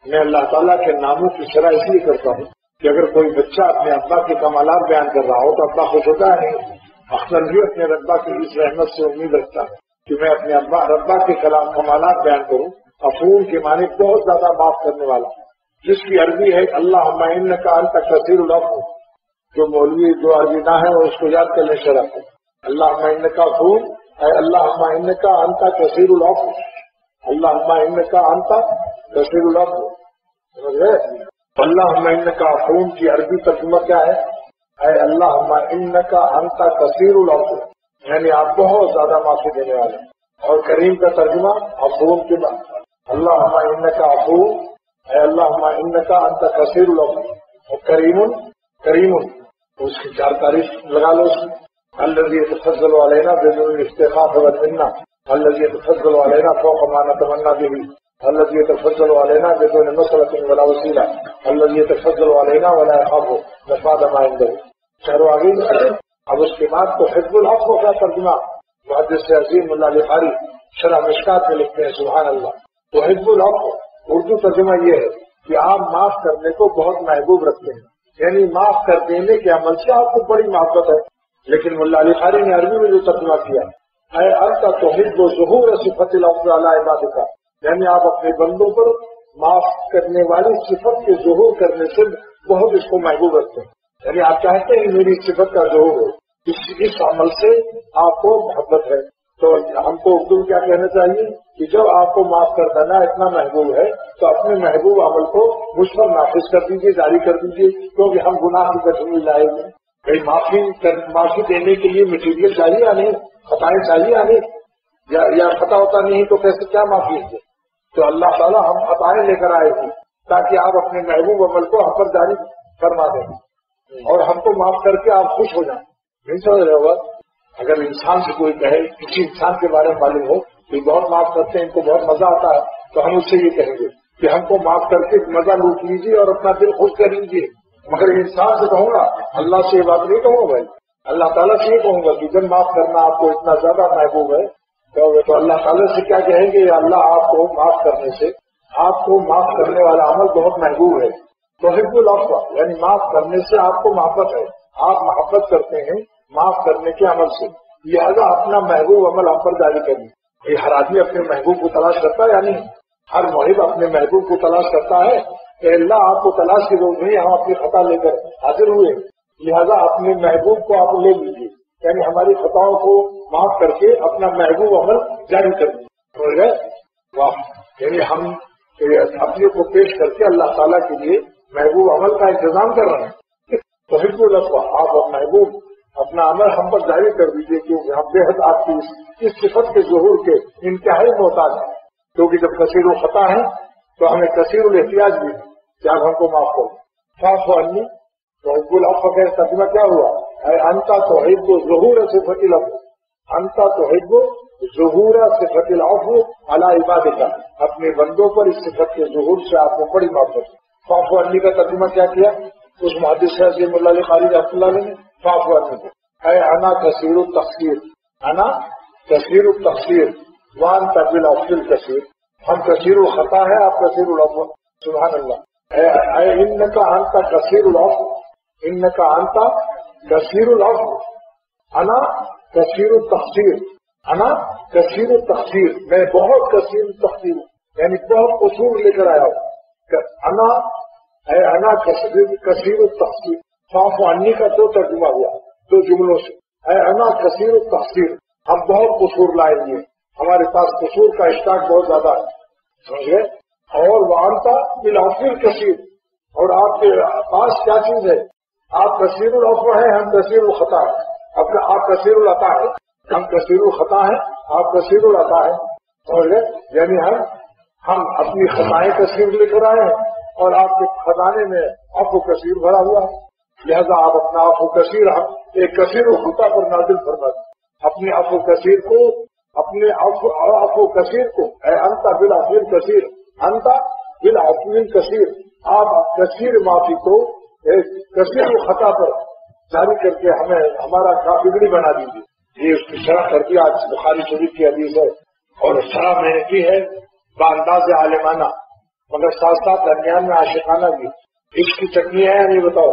میں اللہ تعالیٰ کے ناموں کی شرح اس لیے کرتا ہوں کہ اگر کوئی بچہ اپنے ابا کے کمالات بیان کر رہا ہو تو ابا خوش ہوتا ہے نہیں. اکثر بھی اپنے ربا کی اس رحمت سے امید رکھتا ہے کہ میں اپنے ربا کے کمالات بیان کروں. افون کے معنی بہت زیادہ معاف کرنے والا، جس کی عربی ہے اللہم انک انت کثیر العفو. جو مولوی جو عربی نہ ہے وہ اس کو یاد کر لیں شرح کو. اللہم انک افون اے اللہم انک انت کثیر العفو، اللہم انک انت کثیر العفو. سمجھ گئے؟ اللہم انک افون کی عربی ترجمہ کیا ہے؟ اے اللہم انک انت کثیر العفو، یعنی آپ بہت زیادہ معافی دینے والے. اور کریم کا ترجمہ افون کے بعد اللہم انک عفو اے اللہم انک انت کثیر العفو اور کریم اس کی 4 تعریف لگا لو اس میں. الذی یتفضل علینا بدون استخفاف والمنہ، الذی یتفضل علینا فوق ما نتمنى به، الذي يتفضل علينا بدون مسألة ولا وسيلة، الذي يتفضل علينا ولا يخاف مفاد ما عنده. شہرو آگے. اب اس کے بعد تو حزب العفو کا ترجمہ محدث عظیم اللہ لقاری شرح مشکات میں لکھتے ہیں سبحان اللہ. تو حزب العفو اردو ترجمہ یہ ہے کہ آپ معاف کرنے کو بہت محبوب رکھتے ہیں، یعنی معاف کر دینے کے عمل سے آپ کو بڑی محبت ہے. لیکن ملا علی قاری نے عربی میں جو ترجمہ کیا اے انت تحب ظہور صفت العفو علی عبادک، یعنی آپ اپنے بندوں پر معاف کرنے والی صفت کے ظہور کرنے سے بہت اس کو محبوب رکھتے ہیں. یعنی آپ چاہتے ہیں میری صفت کا ظہور ہو، اس عمل سے آپ کو محبت ہے. تو ہم کو اردو کیا کہنا چاہیے کہ جب آپ کو معاف کر دینا اتنا محبوب ہے تو اپنے محبوب عمل کو مجھ پر نافذ کر دیجیے، جاری کر دیجیے، کیونکہ ہم گناہ کی کٹھنی لائے گے. معافی دینے کے لیے مٹیریل چاہیے یا نہیں، خطائیں چاہیے یا نہیں، یا خطا ہوتا نہیں تو کیسے کیا معافی ہے. تو اللہ تعالیٰ ہم خطائیں لے کر آئے تھے تاکہ آپ اپنے محبوب عمل کو ہم پر جاری فرما دیں اور ہم کو معاف کر کے آپ خوش ہو جائیں. نہیں سمجھ رہے ہوگا. اگر انسان سے کوئی کہے کسی انسان کے بارے میں معلوم ہو کہ بہت معاف کرتے ہیں، ان کو بہت مزہ آتا ہے، تو ہم اس سے یہ کہیں گے کہ ہم کو معاف کر کے مزہ لوٹ لیجیے اور اپنا دل خوش کر لیجیے. مگر انسان سے کہوں گا، اللہ سے یہ بات نہیں کہوں گا بھائی. اللہ تعالیٰ سے یہ کہوں گا کہ جب معاف کرنا آپ کو اتنا زیادہ محبوب ہے تو اللہ تعالیٰ سے کیا کہیں گے، اللہ آپ کو معاف کرنے سے، آپ کو معاف کرنے والا عمل بہت محبوب ہے. تو حزب العفو یعنی معاف کرنے سے آپ کو محبت ہے، آپ محبت کرتے ہیں معاف کرنے کے عمل سے، لہذا اپنا محبوب عمل آپ پر جاری کریں. یہ ہر آدمی اپنے محبوب کو تلاش کرتا ہے، یعنی ہر محب اپنے محبوب کو تلاش کرتا ہے کہ اللہ آپ کو تلاش کی ضرورت نہیں، ہم اپنی خطا لے کر حاضر ہوئے، لہذا اپنے محبوب کو آپ لے لیجیے، یعنی ہماری خطاؤں کو معاف کر کے اپنا محبوب عمل جاری کر دیجیے. واہ، یعنی ہم اپنے کو پیش کر کے اللہ تعالیٰ کے لیے محبوب عمل کا انتظام کر رہے ہیں. تو حزب العفو آپ محبوب اپنا عمل ہم پر جاری کر دیجیے، کیونکہ ہم بے حد آپ کی اس صفت کے ظہور کے انتہائی محتاج ہیں. کیونکہ جب کثیر الخطا ہے تو ہمیں کثیر الاحتیاج بھی ہے کہ آپ ہم کو معاف کرو. فاعف عنی، تو حزب العفو کا ترجمہ کیا ہوا؟ اے انت تحب ظہور صفت العفو، انت تحب ظہور صفت العفو علی عبادک، اپنے بندوں پر اس صفت کے ظہور سے آپ کو بڑی محبت ہے. فاعف عنی کا ترجمہ کیا کیا اس محدث عظیم اللہ قاری رحمۃ اللہ علیہ نے؟ فاعف عنی کو اے انا کثیر التقصیر، انا کثیر التقصیر وانت بالعفو الکثیر، ہم کثیر الخطا ہے، آپ کثیر العفو. سبحان اللہ. اے انک انت کثیر العفو، انک انت کثیر العفو، انا کثیر التقصیر، انا کثیر التقصیر، میں بہت کثیر التقصیر ہوں، یعنی بہت قصور لے کر آیا ہوں. انا اے انا کثیر التقصیر. فاعف عنی کا 2 ترجمہ ہوا 2 جملوں سے. اے انا کثیر التقصیر، ہم بہت قصور لائے ہوئے، ہمارے پاس قصور کا اسٹاک بہت زیادہ ہے، سمجھے. اور وانتا بالعفو الکثیر، اور آپ کے پاس کیا چیز ہے؟ آپ کثیر العفو ہیں، ہم کثیر الخطا ہیں. آپ کثیر العطا ہیں، ہم کثیر الخطا ہیں، آپ کثیر العطا ہیں، سمجھے. یعنی ہم اپنی خطائیں کثیر لے کر آئے ہیں اور آپ کے خزانے میں عفو کثیر بھرا ہوا ہے، لہذا آپ اپنا عفو کثیر ہم ایک کثیر الخطا پر نازل فرما دیں. اپنے عفو کثیر کو، اپنے عفو کثیر کو، اے انت بالعفو الکثیر، انت بالعفو الکثیر، آپ کثیر معافی کو ایک کثیر الخطا پر جاری کر کے ہمیں ہمارا بگڑی بنا دیجیے. یہ اس کی شرح کر کے آج بخاری شریف کی حدیث ہے، اور شرح میں نے کی ہے بانداز عالمانہ. مگر ساتھ ساتھ درمیان میں عاشقانہ بھی. عشق کی چٹنی ہے یا نہیں بتاؤ؟